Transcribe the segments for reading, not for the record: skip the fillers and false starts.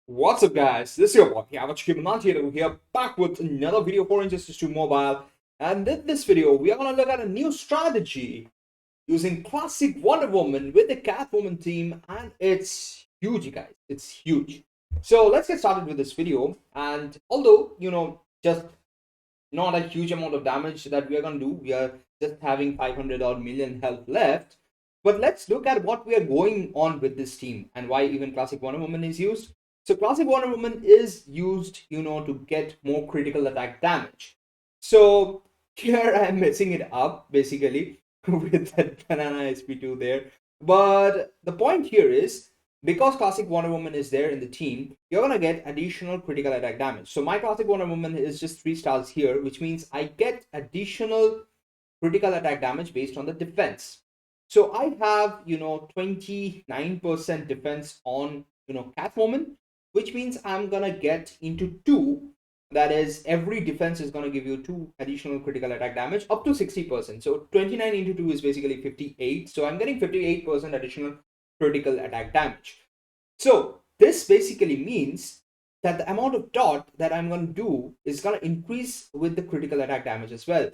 What's up, guys? This is your boy, Manta here, back with another video for Injustice 2 Mobile. And in this video, we are going to look at a new strategy using classic Wonder Woman with the Catwoman team, and it's huge, guys. It's huge. So let's get started with this video. And although, just not a huge amount of damage that we are going to do, we are just having 500 odd million health left. But let's look at what we are going on with this team and why even classic Wonder Woman is used. So classic Wonder Woman is used, to get more critical attack damage. So here I'm messing it up basically with that banana SP2 there. But the point here is because classic Wonder Woman is there in the team, you're gonna get additional critical attack damage. So my classic Wonder Woman is just 3 stars here, which means I get additional critical attack damage based on the defense. So I have 29% defense on Catwoman, which means I'm gonna get into 2. That is, every defense is gonna give you 2 additional critical attack damage up to 60%. So 29 into 2 is basically 58. So I'm getting 58% additional critical attack damage. So this basically means that the amount of dot that I'm going to do is going to increase with the critical attack damage as well.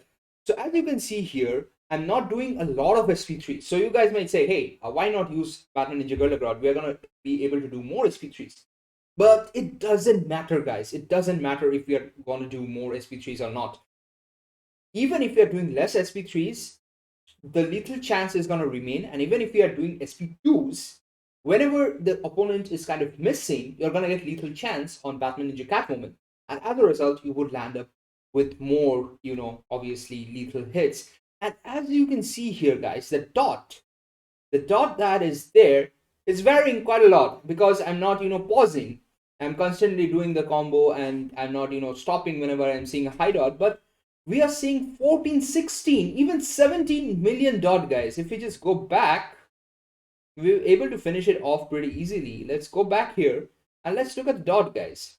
So as you can see here, I'm not doing a lot of SP3s. So you guys might say, hey, why not use Batman Ninja Guldagrod? We're going to be able to do more SP3s. But it doesn't matter, guys. It doesn't matter if we are going to do more SP3s or not. Even if we are doing less SP3s, the lethal chance is going to remain. And even if we are doing SP2s, whenever the opponent is kind of missing, you're going to get lethal chance on Batman Ninja Catwoman. And as a result, you would land up with more, obviously lethal hits. And as you can see here, guys, the dot that is there is varying quite a lot because I'm not, pausing. I'm constantly doing the combo and I'm not, stopping whenever I'm seeing a high dot. But we are seeing 14, 16, even 17 million dot, guys. If we just go back, we were able to finish it off pretty easily. Let's go back here and let's look at the dot, guys.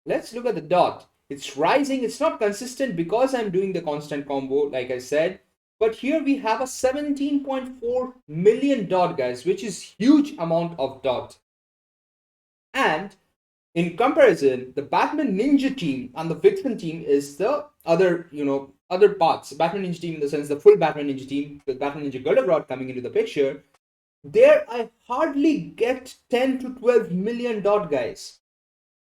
Let's look at the dot. It's rising. It's not consistent because I'm doing the constant combo, like I said. But here we have a 17.4 million dot, guys, which is huge amount of dot. And in comparison, the Batman Ninja team and the Vixen team is the other, other parts. Batman Ninja team in the sense the full Batman Ninja team with Batman Ninja Guldagrod coming into the picture. There I hardly get 10 to 12 million dot, guys.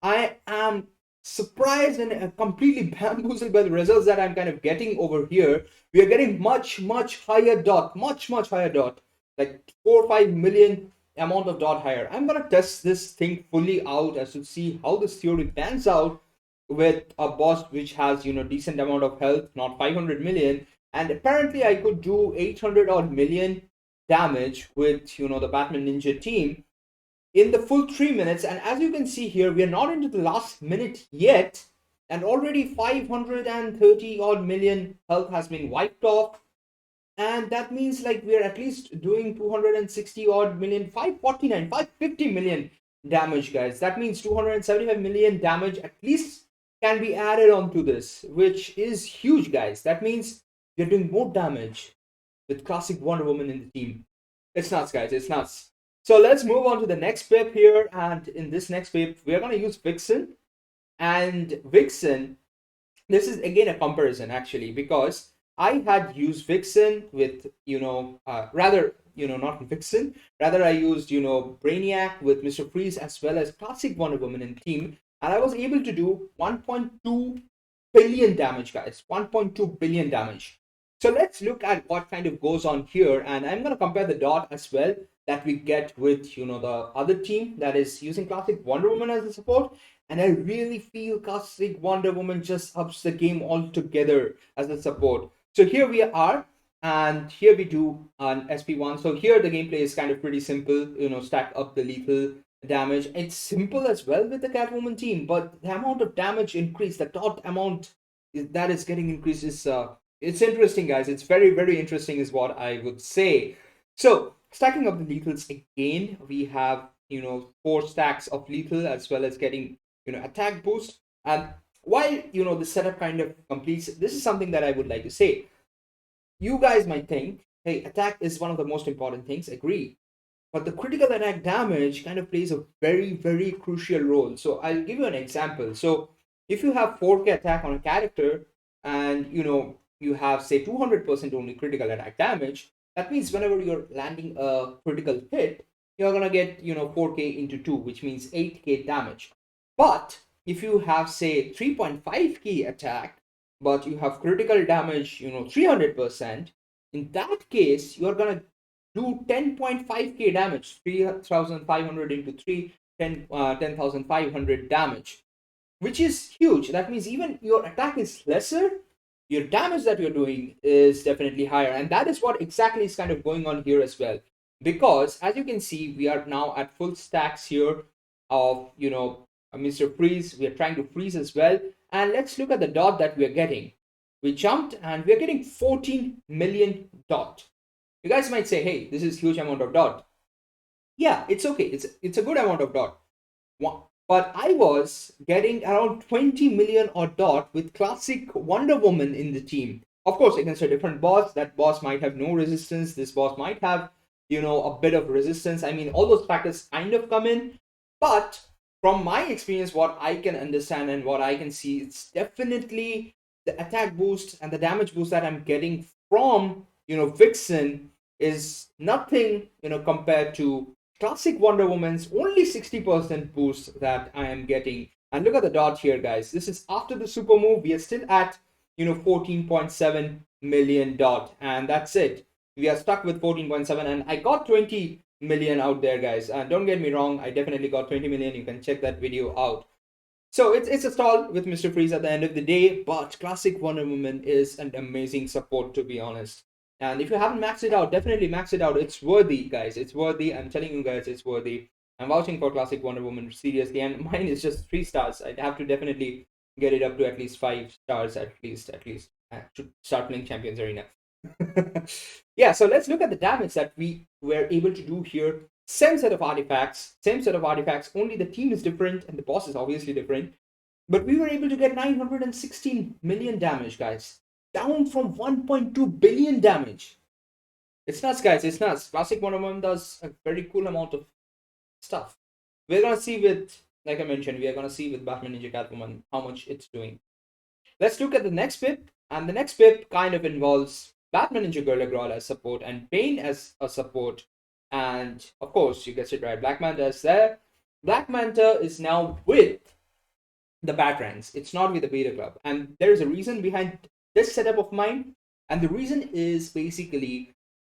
I am surprised and completely bamboozled by the results that I'm kind of getting over here. We are getting much higher dot, much higher dot, like 4 or 5 million amount of dot higher. I'm gonna test this thing fully out as to see how this theory pans out with a boss which has decent amount of health, not 500 million, and apparently I could do 800 odd million damage with the Batman Ninja team in the full 3 minutes. And as you can see here, we are not into the last minute yet, and already 530 odd million health has been wiped off. And that means like we are at least doing 260 odd million, 549, 550 million damage, guys. That means 275 million damage at least can be added onto this, which is huge, guys. That means you're doing more damage with classic Wonder Woman in the team. It's nuts, guys. It's nuts. So let's move on to the next pip here. And in this next pip, we're going to use Vixen. And Vixen, this is again a comparison actually, because I had used Vixen with, not Vixen, rather I used, Brainiac with Mr. Freeze as well as classic Wonder Woman in team. And I was able to do 1.2 billion damage, guys. 1.2 billion damage. So let's look at what kind of goes on here. And I'm going to compare the dot as well that we get with, the other team that is using classic Wonder Woman as a support. And I really feel classic Wonder Woman just ups the game altogether as a support. So here we are, and here we do an SP1. So here the gameplay is kind of pretty simple, stack up the lethal damage. It's simple as well with the Catwoman team, but the amount of damage increase, the dot amount that is getting increased is, it's interesting, guys. It's very interesting is what I would say. So stacking up the lethals again, we have, 4 stacks of lethal as well as getting, attack boost. And while the setup kind of completes, this is something that I would like to say. You guys might think, hey, attack is one of the most important things. Agree. but the critical attack damage kind of plays a very, very crucial role. So I'll give you an example. So if you have 4K attack on a character, and you have say 200% only critical attack damage, that means whenever you're landing a critical hit, you're gonna get 4K into 2, which means 8K damage. But if you have say 3.5K attack, but you have critical damage 300%, in that case you're gonna do 10.5K damage, 3,500 into 3, 10,500 damage, which is huge. That means even your attack is lesser, your damage that you're doing is definitely higher. And that is what exactly is kind of going on here as well. Because as you can see, we are now at full stacks here of, Mr. Freeze. We are trying to freeze as well. And let's look at the dot that we are getting. We jumped and we are getting 14 million dot. You guys might say, hey, this is huge amount of dot. Yeah, it's okay. It's a good amount of dot. But I was getting around 20 million or dot with classic Wonder Woman in the team. Of course, against a different boss. That boss might have no resistance. This boss might have, a bit of resistance. I mean, all those factors kind of come in. But from my experience, what I can understand and what I can see, it's definitely the attack boost and the damage boost that I'm getting from, Vixen is nothing, compared to classic Wonder Woman's only 60% boost that I am getting. And look at the dot here, guys. This is after the super move. We are still at 14.7 million dot, and that's it. We are stuck with 14.7, and I got 20 million out there, guys. And don't get me wrong, I definitely got 20 million. You can check that video out. So it's a stall with Mr. Freeze at the end of the day, but classic Wonder Woman is an amazing support, to be honest. And if you haven't maxed it out, definitely max it out. It's worthy, guys. It's worthy. I'm telling you guys, it's worthy. I'm vouching for classic Wonder Woman seriously, and mine is just 3 stars. I'd have to definitely get it up to at least 5 stars at least. I should start playing Champions Arena. Yeah, so let's look at the damage that we were able to do here. Same set of artifacts, only the team is different and the boss is obviously different. But we were able to get 916 million damage, guys. Down from 1.2 billion damage. It's nuts, guys. It's nuts. Classic Wonder Woman does a very cool amount of stuff. We're gonna see with, like I mentioned, we are gonna see with Batman Ninja Catwoman how much it's doing. Let's look at the next pip, and the next pip kind of involves Batman Ninja Gorilla Grodd as support and Bane as a support. And of course, you guessed it right, Black Manta is there. Black Manta is now with the Batarangs. It's not with the Beta Club. And there is a reason behind this setup of mine. And the reason is basically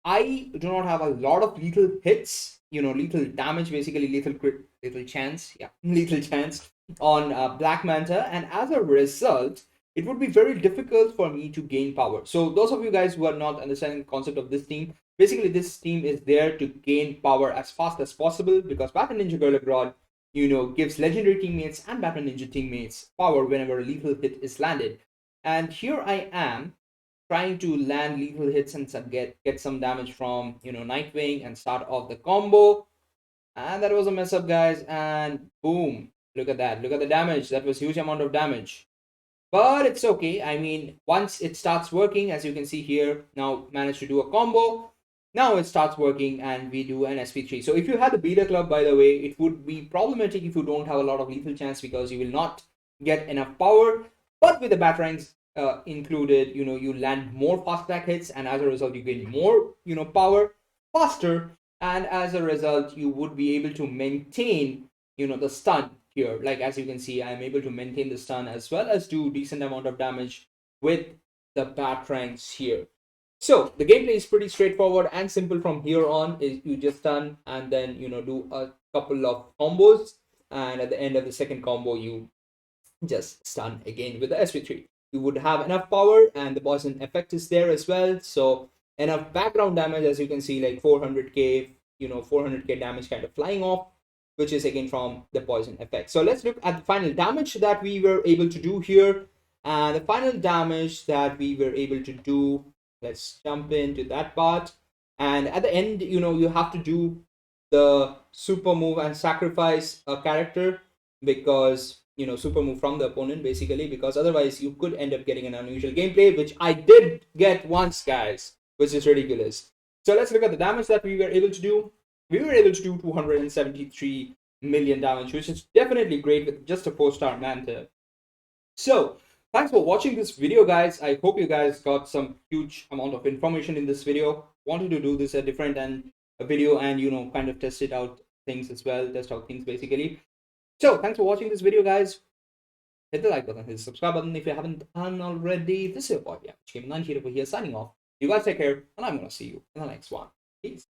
I do not have a lot of lethal hits, lethal damage, basically lethal chance, lethal chance on Black Manta. And as a result, it would be very difficult for me to gain power. So those of you guys who are not understanding the concept of this team, basically this team is there to gain power as fast as possible, because Batman Ninja Gorilla Grodd, gives legendary teammates and Batman Ninja teammates power whenever a lethal hit is landed. And here I am trying to land lethal hits and get some damage from Nightwing and start off the combo. And that was a mess up, guys. And boom, look at that. Look at the damage. That was huge amount of damage. But it's okay. I mean, once it starts working, as you can see here, now managed to do a combo. Now it starts working and we do an SP3. So if you had the Beta Club, by the way, it would be problematic if you don't have a lot of lethal chance, because you will not get enough power. But with the Batarangs included, you land more fast attack hits, and as a result, you gain more, power faster. And as a result, you would be able to maintain, the stun here. Like as you can see, I'm able to maintain the stun as well as do decent amount of damage with the Batarangs here. So the gameplay is pretty straightforward and simple from here on. Is you just stun and then do a couple of combos, and at the end of the second combo you just stun again with the SP3. You would have enough power, and the poison effect is there as well. So enough background damage, as you can see, like 400k, 400k damage kind of flying off, which is again from the poison effect. So let's look at the final damage that we were able to do here. And the final damage that we were able to do, let's jump into that part. And at the end, you have to do the super move and sacrifice a character, because super move from the opponent, basically, because otherwise you could end up getting an unusual gameplay, which I did get once, guys, which is ridiculous. So let's look at the damage that we were able to do. we were able to do 273 million damage, which is definitely great with just a 4-star Manta. So thanks for watching this video, guys. I hope you guys got some huge amount of information in this video. Wanted to do this a different and a video and kind of test it out things as well, test out things basically. So thanks for watching this video, guys. Hit the like button, hit the subscribe button if you haven't done already. This is your boy, yeah, Game 90 over here signing off. You guys take care, and I'm gonna see you in the next one. Peace.